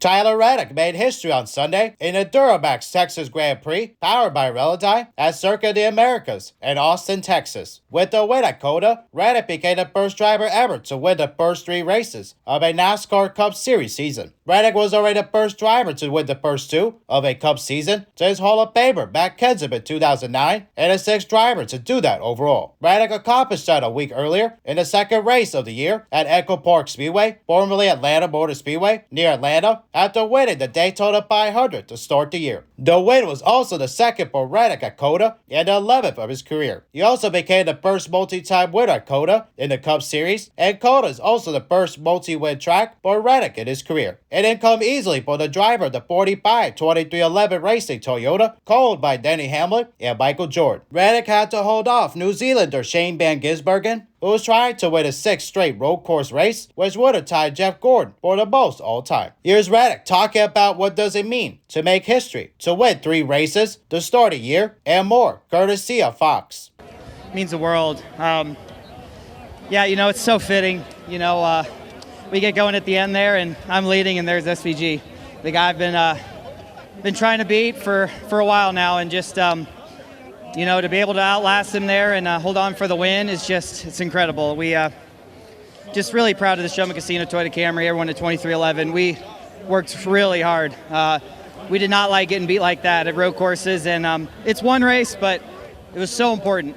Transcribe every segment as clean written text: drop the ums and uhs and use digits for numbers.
Tyler Reddick made history on Sunday in the Duramax Texas Grand Prix, powered by Reddick, at Circuit de Americas in Austin, Texas. With the win at COTA, Reddick became the first driver ever to win the first 3 races of a NASCAR Cup Series season. Reddick was already the first driver to win the first 2 of a Cup season since Hall of Famer Matt Kenseth in 2009, and the 6th driver to do that overall. Reddick accomplished that a week earlier in the second race of the year at Echo Park Speedway, formerly Atlanta Motor Speedway, near Atlanta, after winning the Daytona 500 to start the year. The win was also the second for Reddick at COTA and the 11th of his career. He also became the first multi-time winner at COTA in the Cup Series, and COTA is also the first multi-win track for Reddick in his career. It didn't come easily for the driver of the 45-2311 Racing Toyota, called by Denny Hamlin and Michael Jordan. Reddick had to hold off New Zealander Shane Van Gisbergen, who was trying to win a 6th straight road course race, which would have tied Jeff Gordon for the most all time. Here's Reddick talking about what does it mean to make history, to win 3 races, to start a year, and more, courtesy of Fox. It means the world. Yeah, it's so fitting. We get going at the end there, and I'm leading, and there's SVG, the guy I've been trying to beat for a while now, and just to be able to outlast him there and hold on for the win it's incredible. We just really proud of the Showman Casino Toyota Camry, everyone at 2311. We worked really hard. We did not like getting beat like that at road courses, and it's one race, but it was so important,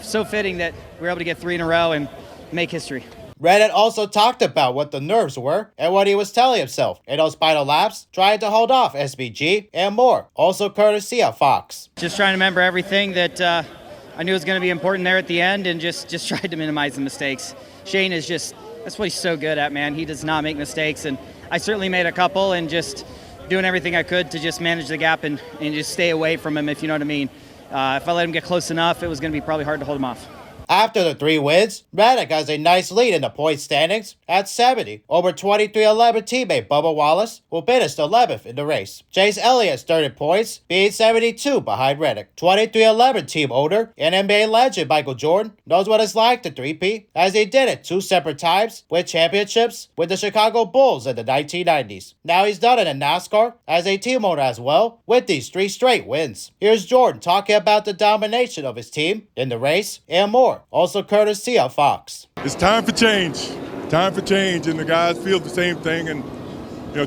so fitting that we were able to get 3 in a row and make history. Reddick also talked about what the nerves were and what he was telling himself in those final laps, trying to hold off SVG and more, also courtesy of Fox. Just trying to remember everything that I knew was going to be important there at the end, and just tried to minimize the mistakes. Shane is that's what he's so good at, man. He does not make mistakes, and I certainly made a couple, and just doing everything I could to just manage the gap and just stay away from him, if you know what I mean. If I let him get close enough, it was going to be probably hard to hold him off. After the 3 wins, Reddick has a nice lead in the point standings at 70 over 2311 teammate Bubba Wallace, who finished 11th in the race. Chase Elliott's third in points, being 72 behind Reddick. 2311 team owner and NBA legend Michael Jordan knows what it's like to three-peat, as he did it 2 separate times with championships with the Chicago Bulls in the 1990s. Now he's done it in NASCAR as a team owner as well, with these 3 straight wins. Here's Jordan talking about the domination of his team in the race and more, also courtesy of Fox. It's time for change. Time for change, and the guys feel the same thing. And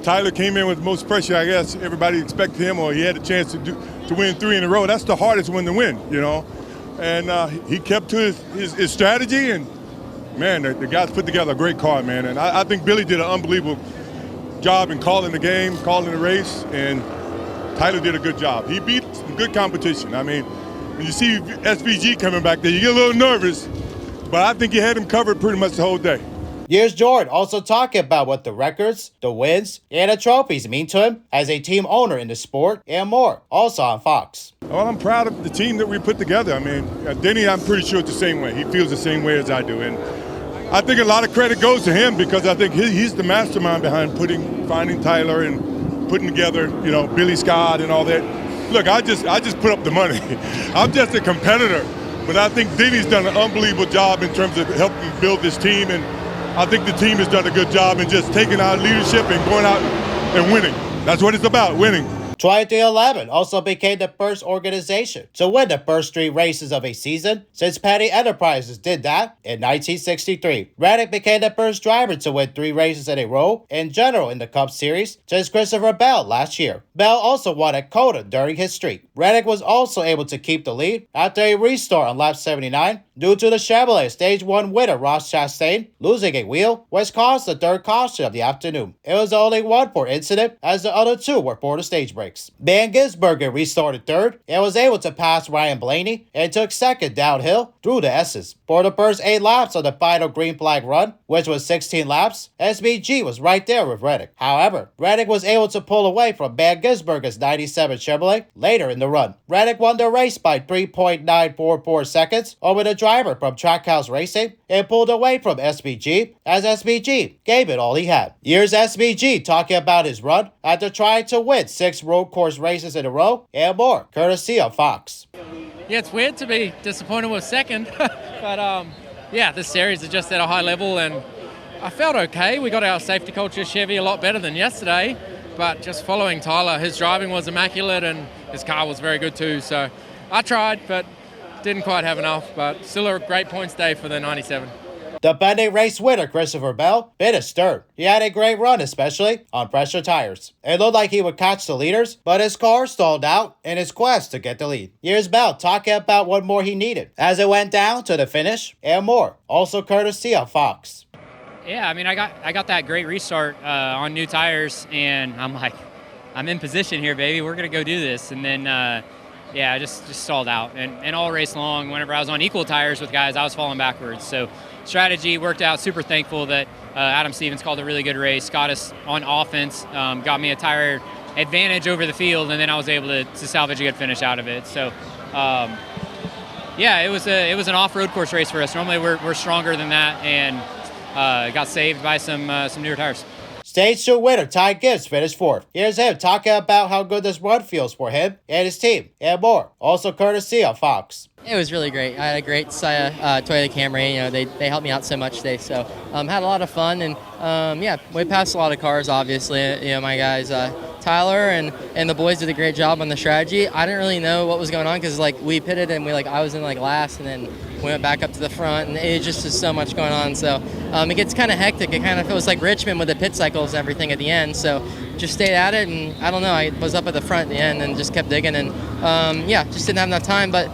Tyler came in with most pressure. I guess everybody expected him, or he had a chance to win 3 in a row. That's the hardest one to win, And he kept to his strategy, and man, the guys put together a great car, man. And I think Billy did an unbelievable job in calling the game, calling the race, and Tyler did a good job. He beat some good competition. I mean, when you see SVG coming back there, you get a little nervous, but I think he had him covered pretty much the whole day. Here's Jordan also talking about what the records, the wins, and the trophies mean to him as a team owner in the sport and more, also on Fox. Well, I'm proud of the team that we put together. I mean, Denny, I'm pretty sure it's the same way. He feels the same way as I do. And I think a lot of credit goes to him, because I think he's the mastermind behind finding Tyler and putting together, Billy Scott and all that. Look, I just put up the money. I'm just a competitor, but I think Denny's done an unbelievable job in terms of helping build this team, and I think the team has done a good job in just taking our leadership and going out and winning. That's what it's about, winning. 2311 also became the first organization to win the first 3 races of a season since Petty Enterprises did that in 1963. Reddick became the first driver to win 3 races in a row in general in the Cup Series since Christopher Bell last year. Bell also won at COTA during his streak. Reddick was also able to keep the lead after a restart on lap 79 due to the Chevrolet Stage 1 winner Ross Chastain losing a wheel, which caused the 3rd caution of the afternoon. It was only 1 for incident, as the other 2 were for the stage break. Van Gisbergen restarted 3rd and was able to pass Ryan Blaney and took 2nd downhill through the S's. For the first 8 laps of the final green flag run, which was 16 laps, SVG was right there with Reddick. However, Reddick was able to pull away from Van Gisbergen's 97 Chevrolet later in the run. Reddick won the race by 3.944 seconds over the driver from Trackhouse Racing and pulled away from SVG as SVG gave it all he had. Here's SVG talking about his run after trying to win 6 road course races in a row and more, courtesy of Fox. Yeah, it's weird to be disappointed with 2nd, but yeah, this series is just at a high level, and I felt okay. We got our safety culture Chevy a lot better than yesterday. but just following Tyler, his driving was immaculate and his car was very good too. So I tried, but didn't quite have enough, but still a great points day for the 97. The pending race winner, Christopher Bell, finished third. He had a great run, especially on pressure tires. It looked like he would catch the leaders, but his car stalled out in his quest to get the lead. Here's Bell talking about what more he needed as it went down to the finish and more, also courtesy of Fox. Yeah, I mean, I got that great restart on new tires, and I'm like, I'm in position here, baby. We're gonna go do this, and then I just stalled out, and all race long, whenever I was on equal tires with guys, I was falling backwards. So strategy worked out. Super thankful that Adam Stevens called a really good race, got us on offense, got me a tire advantage over the field, and then I was able to salvage a good finish out of it. So. It was an off-road course race for us. Normally we're stronger than that, and got saved by some newer tires. Stage 2 winner Ty Gibbs finished fourth. Here's him talking about how good this run feels for him and his team, and more, also courtesy of Fox. It was really great. I had a great Toyota Camry. You know, they helped me out so much today. So had a lot of fun, and we passed a lot of cars. Obviously, you know, my guys Tyler and the boys did a great job on the strategy. I didn't really know what was going on because we pitted and I was in last, and then we went back up to the front, and it just is so much going on. So it gets kind of hectic. It kind of feels like Richmond with the pit cycles and everything at the end. So just stayed at it, and I don't know. I was up at the front at the end and just kept digging, and just didn't have enough time, but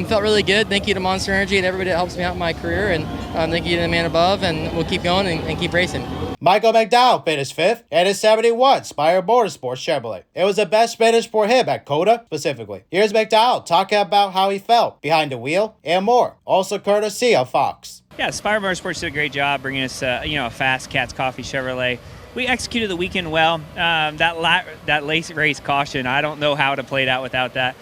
felt really good. Thank you to Monster Energy and everybody that helps me out in my career, and thank you to the man above, and we'll keep going and keep racing. Michael McDowell finished fifth in his 71 Spire Motorsports Chevrolet. It was the best finish for him at COTA specifically. Here's McDowell talking about how he felt behind the wheel and more, also courtesy of Fox. Yeah, Spire Motorsports did a great job bringing us a fast Cat's Coffee Chevrolet. We executed the weekend well. That late race caution, I don't know how to play it out without that.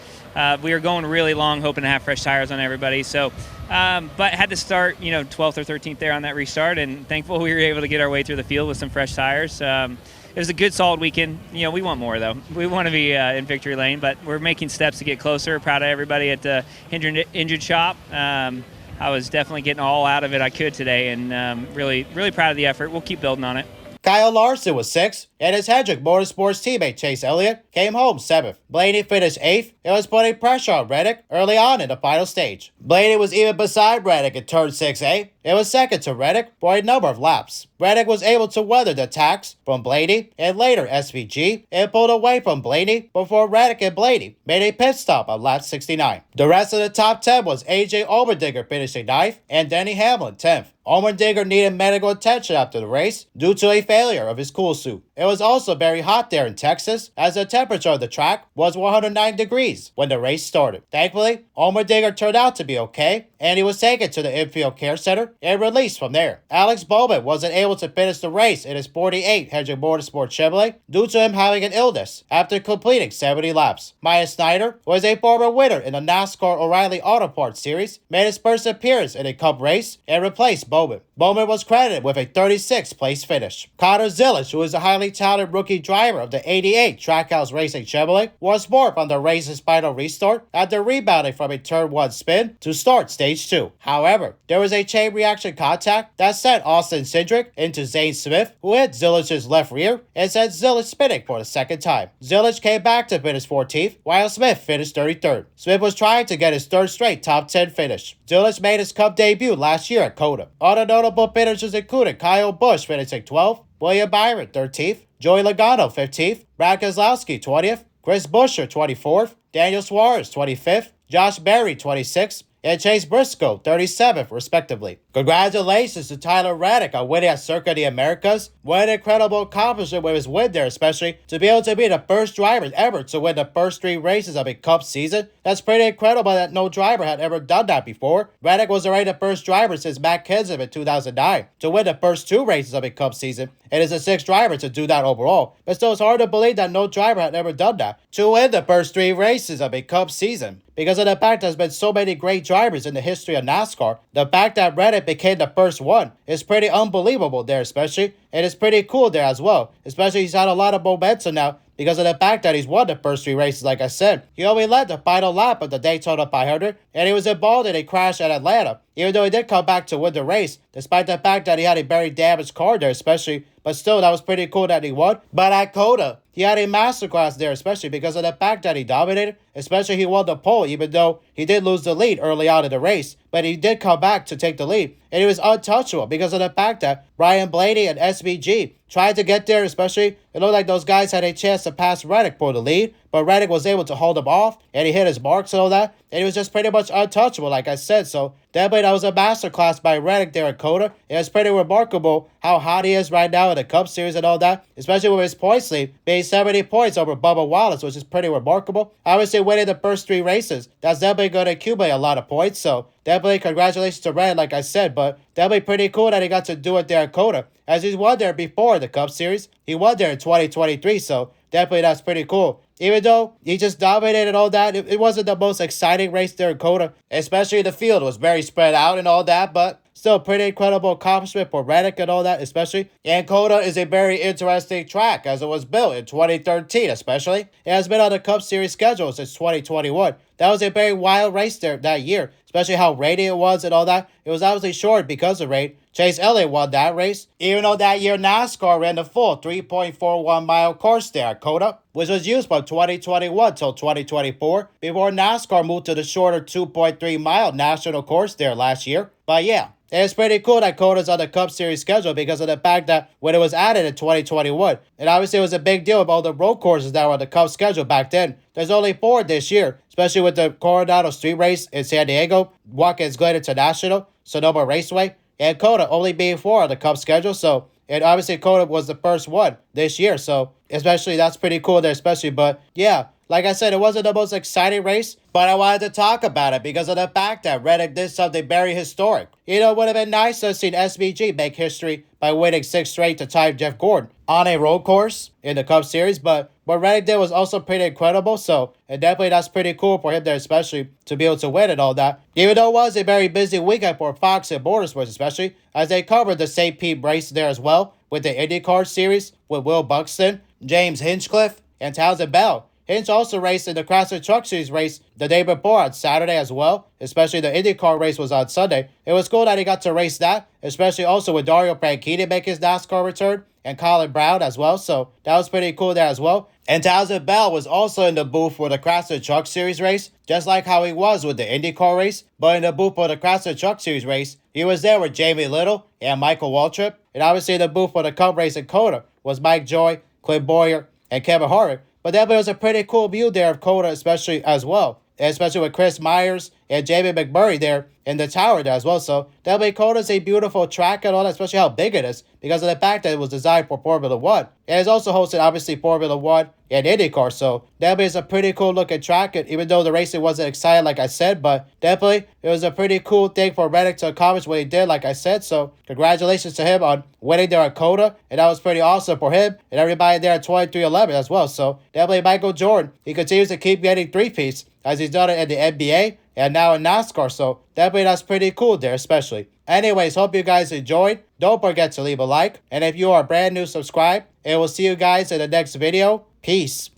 We were going really long, hoping to have fresh tires on everybody. So, but had to start, 12th or 13th there on that restart, and thankful we were able to get our way through the field with some fresh tires. It was a good, solid weekend. We want more though. We want to be in victory lane, but we're making steps to get closer. Proud of everybody at the injured shop. I was definitely getting all out of it I could today, and really, really proud of the effort. We'll keep building on it. Kyle Larson was 6th, and his Hendrick Motorsports teammate Chase Elliott came home 7th. Blaney finished 8th and was putting pressure on Reddick early on in the final stage. Blaney was even beside Reddick in turn 6A and was second to Reddick for a number of laps. Reddick was able to weather the attacks from Blaney and later SVG and pulled away from Blaney before Reddick and Blaney made a pit stop on lap 69. The rest of the top 10 was AJ Allmendinger finishing 9th and Denny Hamlin 10th. Allmendinger needed medical attention after the race due to a failure of his cool suit. It was also very hot there in Texas, as the temperature of the track was 109 degrees when the race started. Thankfully, Allmendinger turned out to be okay, and he was taken to the infield care center and released from there. Alex Bowman wasn't able to finish the race in his 48 Hendrick Motorsport Chevrolet due to him having an illness after completing 70 laps. Maya Snyder was a former winner in the NASCAR O'Reilly Auto Parts Series, made his first appearance in a Cup race, and replaced Bowman. Bowman was credited with a 36th place finish. Connor Zilisch, who is a highly talented rookie driver of the 88 Trackhouse Racing Chevrolet, was fourth on the race's final restart after rebounding from a turn 1 spin to start stage 2. However, there was a chain reaction contact that sent Austin Cindric into Zane Smith, who hit Zilisch's left rear and sent Zilisch spinning for the second time. Zilisch came back to finish 14th, while Smith finished 33rd. Smith was trying to get his third straight top 10 finish. Zilisch made his Cup debut last year at COTA. Other notable finishers included Kyle Busch finishing 12th, William Byron 13th, Joey Logano 15th, Brad Keselowski 20th, Chris Buescher 24th, Daniel Suarez 25th, Josh Berry 26th, and Chase Briscoe 37th, respectively. Congratulations to Tyler Reddick on winning at Circuit of the Americas. What an incredible accomplishment with his win there, especially to be able to be the first driver ever to win the first 3 races of a Cup season. That's pretty incredible that no driver had ever done that before. Reddick was already the first driver since Matt Kenseth in 2009 to win the first 2 races of a Cup season, and is the 6th driver to do that overall. But still, it's hard to believe that no driver had ever done that, to win the first 3 races of a Cup season. Because of the fact there's been so many great drivers in the history of NASCAR, the fact that Reddick became the first one is pretty unbelievable there, especially. And it's pretty cool there as well. Especially he's had a lot of momentum now because of the fact that he's won the first 3 races, like I said. He only led the final lap of the Daytona 500, and he was involved in a crash at Atlanta, even though he did come back to win the race, despite the fact that he had a very damaged car there, especially. But still, that was pretty cool that he won. But at COTA, he had a masterclass there, especially because of the fact that he dominated, especially he won the pole, even though he did lose the lead early on in the race, but he did come back to take the lead, and he was untouchable because of the fact that Ryan Blaney and SVG tried to get there, especially it looked like those guys had a chance to pass Reddick for the lead, but Reddick was able to hold him off, and he hit his marks and all that, and he was just pretty much untouchable, like I said. So definitely that was a masterclass by Reddick there at COTA, and it's pretty remarkable how hot he is right now in the Cup Series and all that, especially with his points lead being 70 points over Bubba Wallace, which is pretty remarkable. Obviously winning the first 3 races, that's definitely going to accumulate a lot of points, so definitely congratulations to Reddick, like I said, but definitely pretty cool that he got to do it there at COTA, as he's won there before the Cup Series. He won there in 2023, so definitely that's pretty cool. Even though he just dominated all that, it wasn't the most exciting race there in COTA, especially the field was very spread out and all that, but still pretty incredible accomplishment for Reddick and all that, especially. And COTA is a very interesting track as it was built in 2013, especially. It has been on the Cup Series schedule since 2021. That was a very wild race there that year, especially how rainy it was and all that. It was obviously short because of rain. Chase Elliott won that race, even though that year NASCAR ran the full 3.41 mile course there at COTA, which was used from 2021 till 2024, before NASCAR moved to the shorter 2.3 mile national course there last year. But yeah, it's pretty cool that COTA's on the Cup Series schedule because of the fact that when it was added in 2021, and obviously it was a big deal with all the road courses that were on the Cup schedule back then. There's only 4 this year, especially with the Coronado Street Race in San Diego, Watkins Glen International, Sonoma Raceway, and COTA only being 4 on the Cup schedule. So, and obviously COTA was the first one this year, so especially that's pretty cool there, especially. But yeah, like I said, it wasn't the most exciting race, but I wanted to talk about it because of the fact that Reddick did something very historic. You know, it would have been nice to have seen SVG make history by winning 6 straight to time Jeff Gordon on a road course in the Cup Series, but what Reddick did was also pretty incredible, so and definitely that's pretty cool for him there, especially to be able to win and all that. Even though it was a very busy weekend for Fox and Motorsports, especially, as they covered the St. Pete race there as well, with the IndyCar Series with Will Buxton, James Hinchcliffe, and Townsend Bell. Hinch also raced in the Chrysler Truck Series race the day before on Saturday as well, especially the IndyCar race was on Sunday. It was cool that he got to race that, especially also with Dario Franchitti make his NASCAR return, and Colin Brown as well, so that was pretty cool there as well. And Townsend Bell was also in the booth for the Chrysler Truck Series race, just like how he was with the IndyCar race, but in the booth for the Chrysler Truck Series race, he was there with Jamie Little and Michael Waltrip, and obviously in the booth for the Cup race in COTA was Mike Joy, Clint Boyer, and Kevin Harvick. But that was a pretty cool view there of COTA, especially as well, especially with Chris Myers and Jamie McMurray there in the tower there as well. So definitely COTA's a beautiful track and all that, especially how big it is because of the fact that it was designed for Formula 1. And it's also hosted, obviously, Formula 1 and IndyCar. So definitely it's a pretty cool looking track, and even though the racing wasn't exciting, like I said, but definitely it was a pretty cool thing for Reddick to accomplish what he did, like I said. So congratulations to him on winning there at COTA, and that was pretty awesome for him and everybody there at 2311 as well. So definitely Michael Jordan, he continues to keep getting 3-peats as he's done it in the NBA and now in NASCAR, so definitely that's pretty cool there, especially. Anyways, hope you guys enjoyed. Don't forget to leave a like, and if you are brand new, subscribe, and we'll see you guys in the next video. Peace.